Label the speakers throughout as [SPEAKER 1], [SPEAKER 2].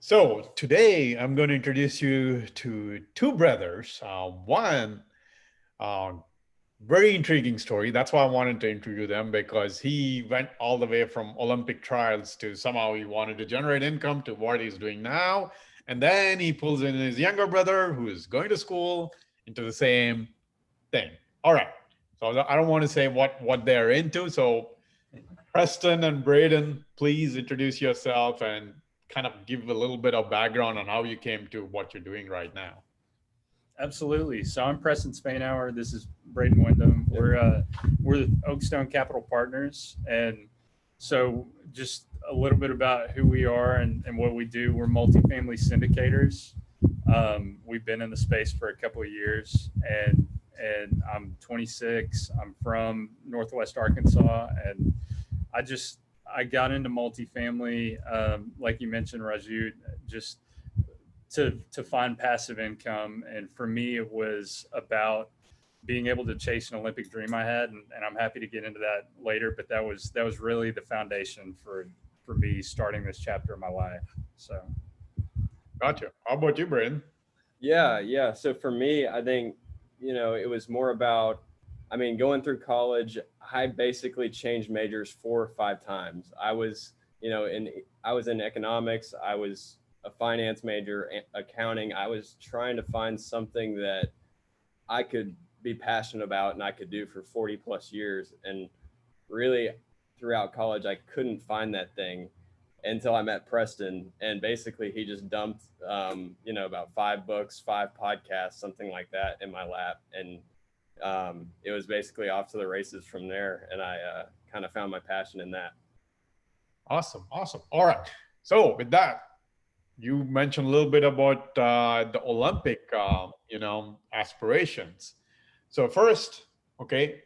[SPEAKER 1] So today I'm going to introduce you to two brothers. One, uh, very intriguing story. That's why I wanted to introduce them because he went all the way from Olympic trials to somehow he wanted to generate income to what he's doing now. And then he pulls in his younger brother who is going to school into the same thing. All right. So I don't want to say what they're into. So Preston and Braeden, please introduce yourself and kind of give a little bit of background on how you came to what you're doing right now.
[SPEAKER 2] Absolutely. So I'm Preston Spainhour. This is Braeden Windham. We're the Oakstone Capital Partners, and so just a little bit about who we are and what we do. We're multifamily syndicators. We've been in the space for a couple of years, and I'm 26. I'm from Northwest Arkansas, and I just I got into multifamily, like you mentioned, Raju, just to find passive income. And for me, it was about being able to chase an Olympic dream I had, and I'm happy to get into that later. But that was really the foundation for me starting this chapter of my life. So
[SPEAKER 1] Gotcha. How about you, Braden?
[SPEAKER 3] Yeah. So for me, I think, it was more about, going through college, I basically changed majors 4 or 5 times. I was in economics. I was a finance major, accounting. I was trying to find something that I could be passionate about and I could do for 40 plus years. And really, throughout college, I couldn't find that thing until I met Preston. And basically, he just dumped, about 5 books, 5 podcasts, something like that in my lap. And it was basically off to the races from there. And I kind of found my passion in that.
[SPEAKER 1] Awesome. Awesome. All right. So with that, you mentioned a little bit about the Olympic, aspirations. So first, okay,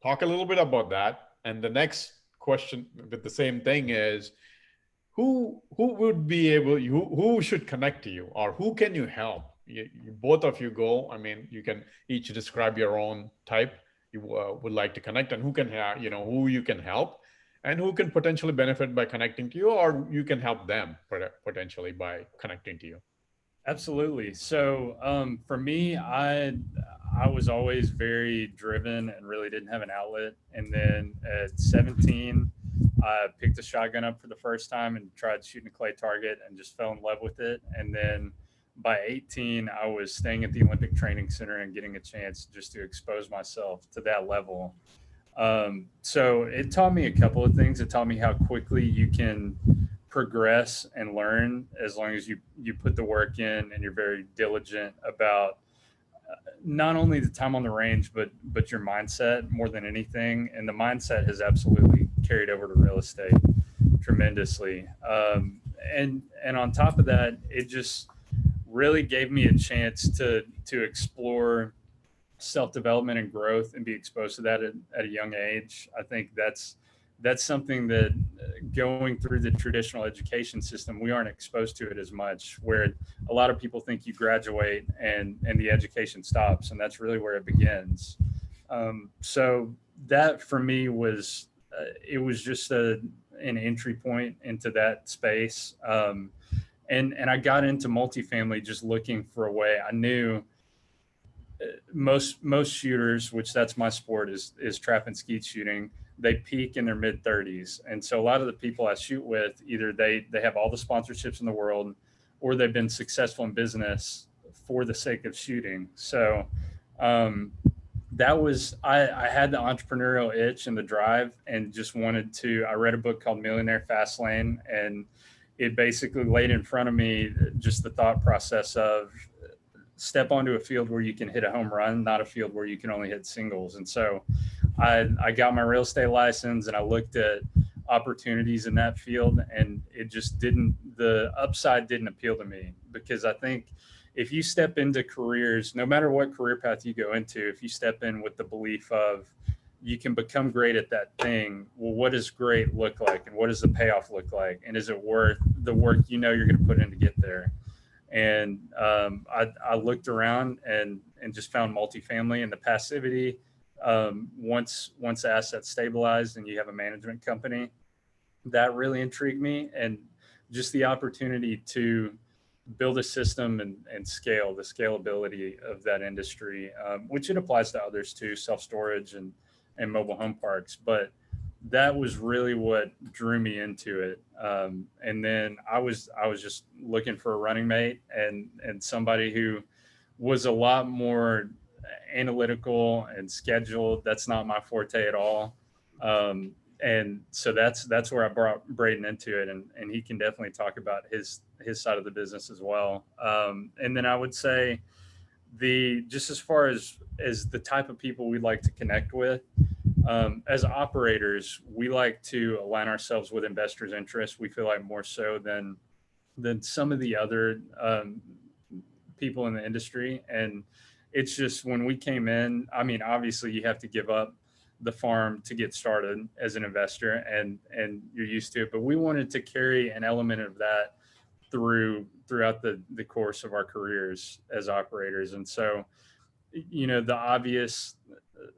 [SPEAKER 1] talk a little bit about that. And the next question with the same thing is, who would be able who should connect to you or who can you help both of you go. I mean, you can each describe your own type you would like to connect and who can who you can help and who can potentially benefit by connecting to you or you can help them potentially by connecting to you.
[SPEAKER 2] absolutely. So for me, I was always very driven and really didn't have an outlet. And then at 17, I picked a shotgun up for the first time and tried shooting a clay target and just fell in love with it. And then by 18, I was staying at the Olympic Training Center and getting a chance just to expose myself to that level. So it taught me a couple of things. It taught me how quickly you can progress and learn as long as you put the work in and you're very diligent about not only the time on the range but your mindset more than anything. And the mindset has absolutely carried over to real estate tremendously. And on top of that, it just really gave me a chance to explore self development and growth and be exposed to that at a young age. I think that's something that going through the traditional education system, we aren't exposed to it as much, where a lot of people think you graduate and the education stops, and that's really where it begins. So that for me was it was just an entry point into that space. And I got into multifamily just looking for a way. I knew most shooters, which that's my sport, is trap and skeet shooting. They peak in their mid 30s, and so a lot of the people I shoot with, either they have all the sponsorships in the world, or they've been successful in business for the sake of shooting. So um, that was I had the entrepreneurial itch and the drive, and just wanted to. I read a book called Millionaire Fast Lane, and it basically laid in front of me just the thought process of step onto a field where you can hit a home run, not a field where you can only hit singles. And so I got my real estate license and I looked at opportunities in that field, and it just didn't, the upside didn't appeal to me, because I think if you step into careers, no matter what career path you go into, if you step in with the belief of you can become great at that thing, well, what does great look like? And what does the payoff look like? And is it worth the work you're going to put in to get there? And I looked around and just found multifamily and the passivity. Once the assets stabilized and you have a management company, that really intrigued me. And just the opportunity to build a system and scale the scalability of that industry, which it applies to others too, self-storage and mobile home parks. But that was really what drew me into it. And then I was just looking for a running mate and somebody who was a lot more analytical and scheduled. That's not my forte at all. And so that's where I brought Braeden into it, and he can definitely talk about his side of the business as well. And then I would say just as far as the type of people we like to connect with, as operators, we like to align ourselves with investors' interests. We feel like more so than some of the other people in the industry. And it's just when we came in, I mean, obviously you have to give up the farm to get started as an investor, and you're used to it. But we wanted to carry an element of that throughout the course of our careers as operators. And so, the obvious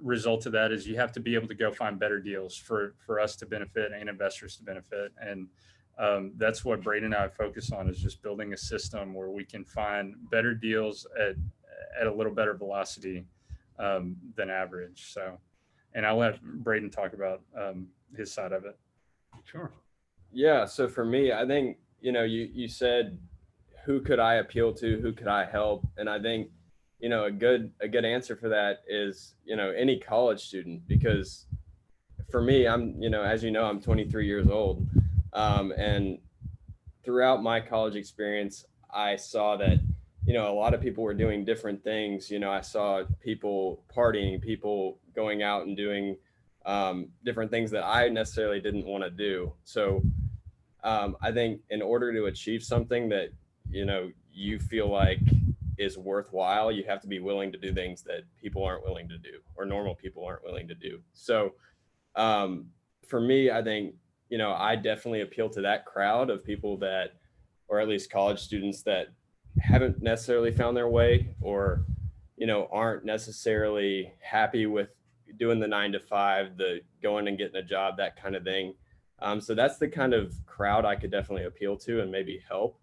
[SPEAKER 2] result of that is you have to be able to go find better deals for us to benefit and investors to benefit. And that's what Braeden and I focus on, is just building a system where we can find better deals at a little better velocity than average. So, and I'll let Braeden talk about his side of it.
[SPEAKER 1] Sure.
[SPEAKER 3] Yeah. So for me, I think, you said, who could I appeal to? Who could I help? And I think, a good answer for that is, any college student, because for me, I'm, as I'm 23 years old. And throughout my college experience, I saw that, a lot of people were doing different things. I saw people partying, people going out and doing different things that I necessarily didn't want to do. So I think in order to achieve something that, you feel like is worthwhile, you have to be willing to do things that people aren't willing to do, or normal people aren't willing to do. So for me, I think, I definitely appeal to that crowd of people that, or at least college students that haven't necessarily found their way, or, aren't necessarily happy with doing the 9 to 5, the going and getting a job, that kind of thing. So that's the kind of crowd I could definitely appeal to and maybe help.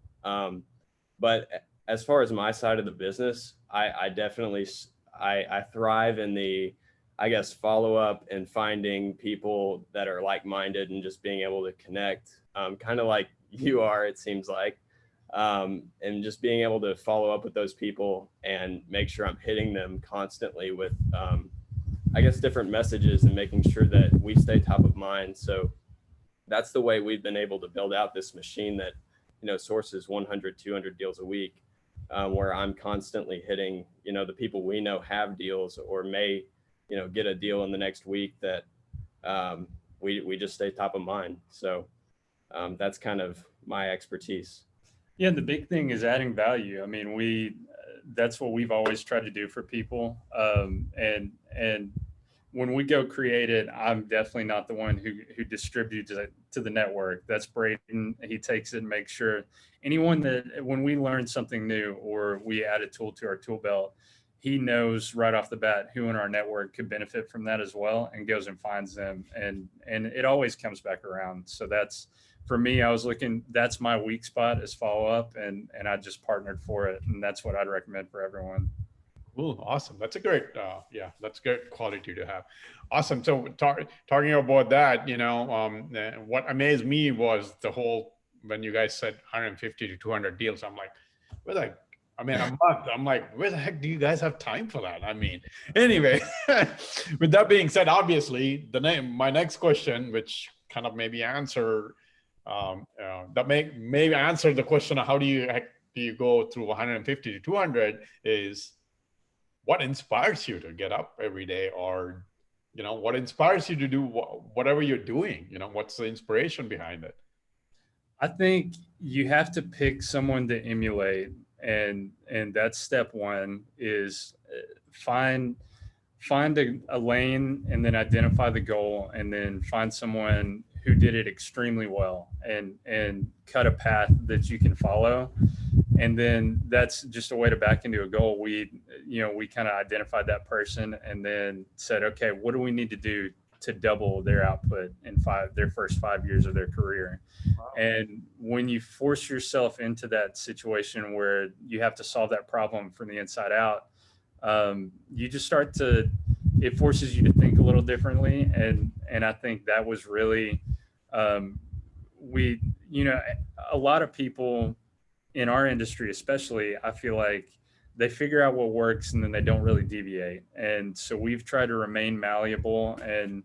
[SPEAKER 3] But as far as my side of the business, I definitely, I thrive in the, I guess, follow up and finding people that are like-minded and just being able to connect, kind of like you are, it seems like, and just being able to follow up with those people and make sure I'm hitting them constantly with, I guess, different messages, and making sure that we stay top of mind. So that's the way we've been able to build out this machine that, sources 100, 200 deals a week, where I'm constantly hitting, the people we know have deals or may, get a deal in the next week that we just stay top of mind. So that's kind of my expertise.
[SPEAKER 2] Yeah, the big thing is adding value. I mean, that's what we've always tried to do for people. And when we go create it, I'm definitely not the one who distributes it to the network. That's Braeden. He takes it and makes sure anyone that, when we learn something new or we add a tool to our tool belt, he knows right off the bat who in our network could benefit from that as well, and goes and finds them. And it always comes back around. So that's, for me, I was looking, that's my weak spot is follow up, and I just partnered for it. And that's what I'd recommend for everyone.
[SPEAKER 1] Cool. Awesome. That's a great, that's good quality to have. Awesome. So talking about that, what amazed me was when you guys said 150 to 200 deals, I'm like, a month. I'm like, where the heck do you guys have time for that? Anyway, with that being said, obviously my next question, which kind of maybe answer, maybe answer the question of how do you go through 150 to 200 is, what inspires you to get up every day, or, what inspires you to do whatever you're doing? What's the inspiration behind it?
[SPEAKER 2] I think you have to pick someone to emulate. And that's step one, is find a lane, and then identify the goal, and then find someone who did it extremely well, and cut a path that you can follow. And then that's just a way to back into a goal. We kind of identified that person and then said, okay, what do we need to do double their output in their first 5 years of their career.
[SPEAKER 1] Wow.
[SPEAKER 2] And when you force yourself into that situation where you have to solve that problem from the inside out, you just it forces you to think a little differently. And I think that was really, a lot of people in our industry, especially, I feel like they figure out what works and then they don't really deviate. And so we've tried to remain malleable. And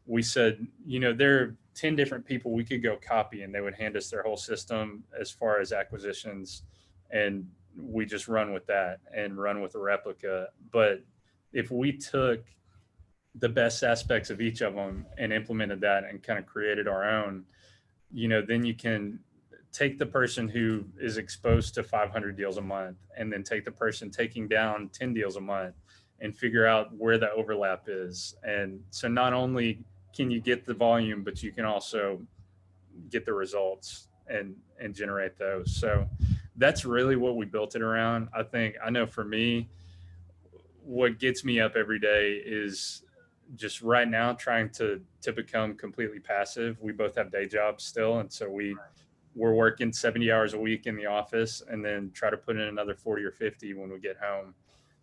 [SPEAKER 2] we said, there are 10 different people we could go copy and they would hand us their whole system as far as acquisitions. And we just run with that and run with a replica. But if we took the best aspects of each of them and implemented that and kind of created our own, then you can take the person who is exposed to 500 deals a month and then take the person taking down 10 deals a month and figure out where the overlap is. And so not only can you get the volume, but you can also get the results and generate those. So that's really what we built it around. I know for me, what gets me up every day is just right now trying to become completely passive. We both have day jobs still. And so we're working 70 hours a week in the office and then try to put in another 40 or 50 when we get home.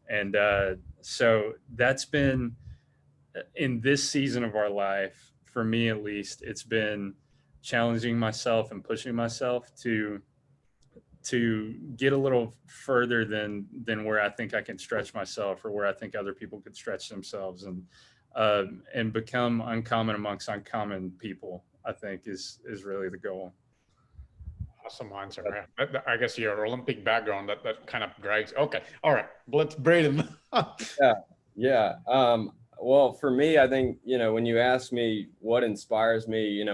[SPEAKER 2] And so that's been, in this season of our life, for me at least, it's been challenging myself and pushing myself to get a little further than where I think I can stretch myself or where I think other people could stretch themselves, and become uncommon amongst uncommon people, I think is really the goal.
[SPEAKER 1] Awesome answer. I guess your Olympic background that kind of drives. Okay, all right. Let's Braeden.
[SPEAKER 3] Yeah. Well, for me, I think when you ask me what inspires me,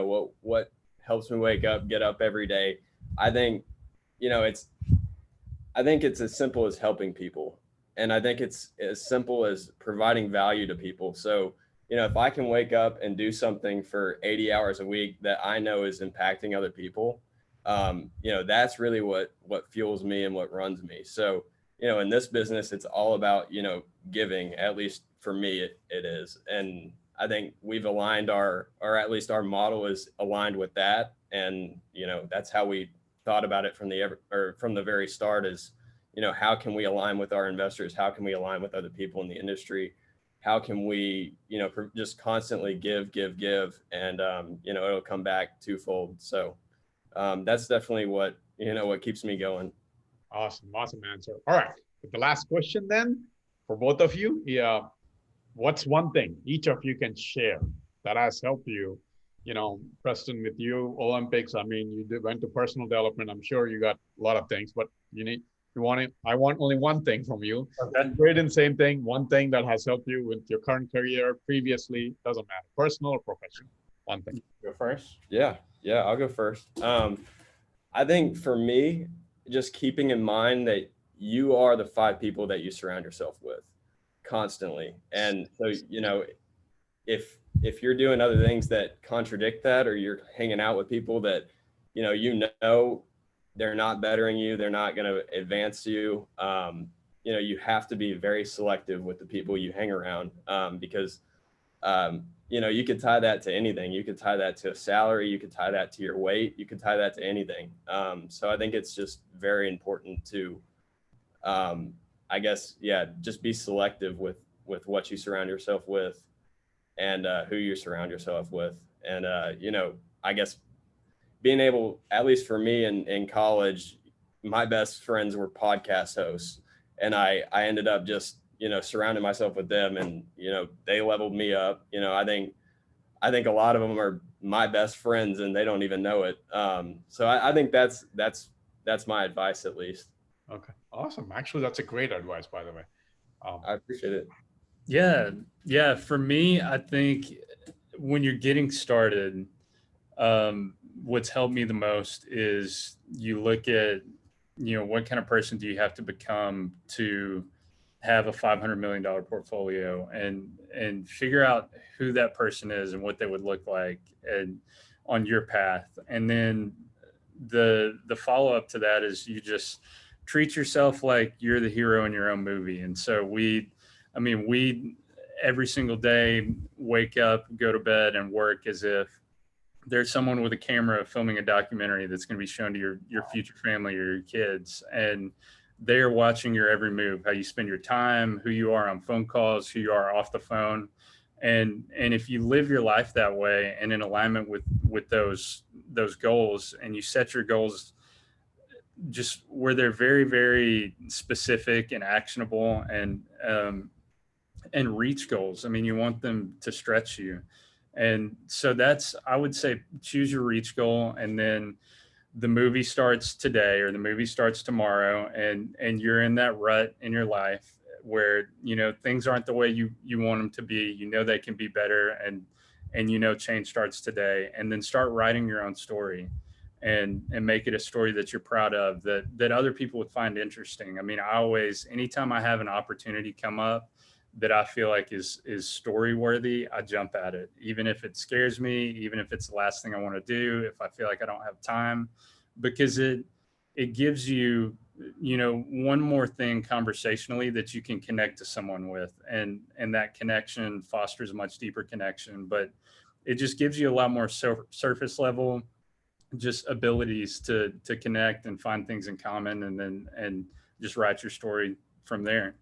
[SPEAKER 3] what helps me wake up, get up every day, I think it's as simple as helping people, and I think it's as simple as providing value to people. So if I can wake up and do something for 80 hours a week that I know is impacting other people, that's really what fuels me and what runs me. So, in this business, it's all about, giving, at least for me, it is. And I think we've aligned or at least our model is aligned with that. And, that's how we thought about it from the very start is, how can we align with our investors? How can we align with other people in the industry? How can we, just constantly give, and, it'll come back twofold. So, that's definitely what keeps me going.
[SPEAKER 1] Awesome answer. All right, the last question then for both of you. Yeah, what's one thing each of you can share that has helped you? Preston, with you, Olympics. I mean, you went to personal development. I'm sure you got a lot of things, but I want only one thing from you.
[SPEAKER 2] Okay.
[SPEAKER 1] Braeden, same thing. One thing that has helped you with your current career, previously, doesn't matter, personal or professional. One thing.
[SPEAKER 2] Go first.
[SPEAKER 3] Yeah, I'll go first. I think for me, just keeping in mind that you are the 5 people that you surround yourself with constantly. And so, if you're doing other things that contradict that, or you're hanging out with people that, they're not bettering you, they're not going to advance you, you have to be very selective with the people you hang around, because, you could tie that to anything. You could tie that to a salary. You could tie that to your weight. You could tie that to anything. So I think it's just very important to, I guess, just be selective with what you surround yourself with, and who you surround yourself with. And, I guess being able, at least for me in college, my best friends were podcast hosts, and I ended up just, surrounding myself with them, and, they leveled me up. I think a lot of them are my best friends and they don't even know it. So I think that's my advice, at least.
[SPEAKER 1] Okay. Awesome. Actually, that's a great advice, by the way.
[SPEAKER 3] I appreciate it.
[SPEAKER 2] Yeah. For me, I think when you're getting started, what's helped me the most is you look at, what kind of person do you have to become to have a $500 million portfolio, and figure out who that person is and what they would look like and on your path. And then the follow-up to that is you just treat yourself like you're the hero in your own movie. And so we every single day, wake up, go to bed, and work as if there's someone with a camera filming a documentary that's going to be shown to your future family or your kids. And they're watching your every move, how you spend your time, who you are on phone calls, who you are off the phone. And if you live your life that way and in alignment with those goals, and you set your goals just where they're very, very specific and actionable, and reach goals. I mean, you want them to stretch you. And so that's, I would say, choose your reach goal. And then the movie starts today or the movie starts tomorrow, and you're in that rut in your life where, you know, things aren't the way you want them to be. You know, they can be better. And you know, change starts today. And then start writing your own story, and make it a story that you're proud of, that other people would find interesting. I mean, I always, anytime I have an opportunity come up that I feel like is story worthy, I jump at it, even if it scares me, even if it's the last thing I want to do, if I feel like I don't have time, because it gives you, you know, one more thing conversationally that you can connect to someone with, and that connection fosters a much deeper connection. But it just gives you a lot more surface level just abilities to connect and find things in common, and just write your story from there.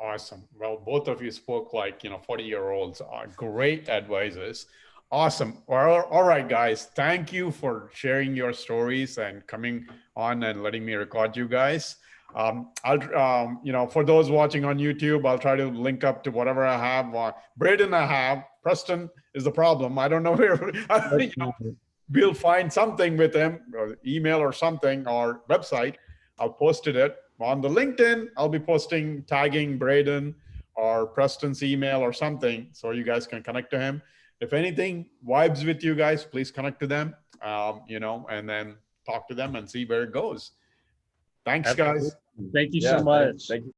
[SPEAKER 1] Awesome. Well, both of you spoke like, 40-year-olds are great advisors. Awesome. Well, all right, guys. Thank you for sharing your stories and coming on and letting me record you guys. For those watching on YouTube, I'll try to link up to whatever I have. Braeden, I have. Preston is the problem. I don't know where. We'll find something with him, or email or something, or website. I'll post it on the LinkedIn. I'll be posting, tagging Braeden or Preston's email or something, so you guys can connect to him. If anything vibes with you guys, please connect to them, and then talk to them and see where it goes. Thanks, guys.
[SPEAKER 2] Thank you so much.
[SPEAKER 3] Thank you.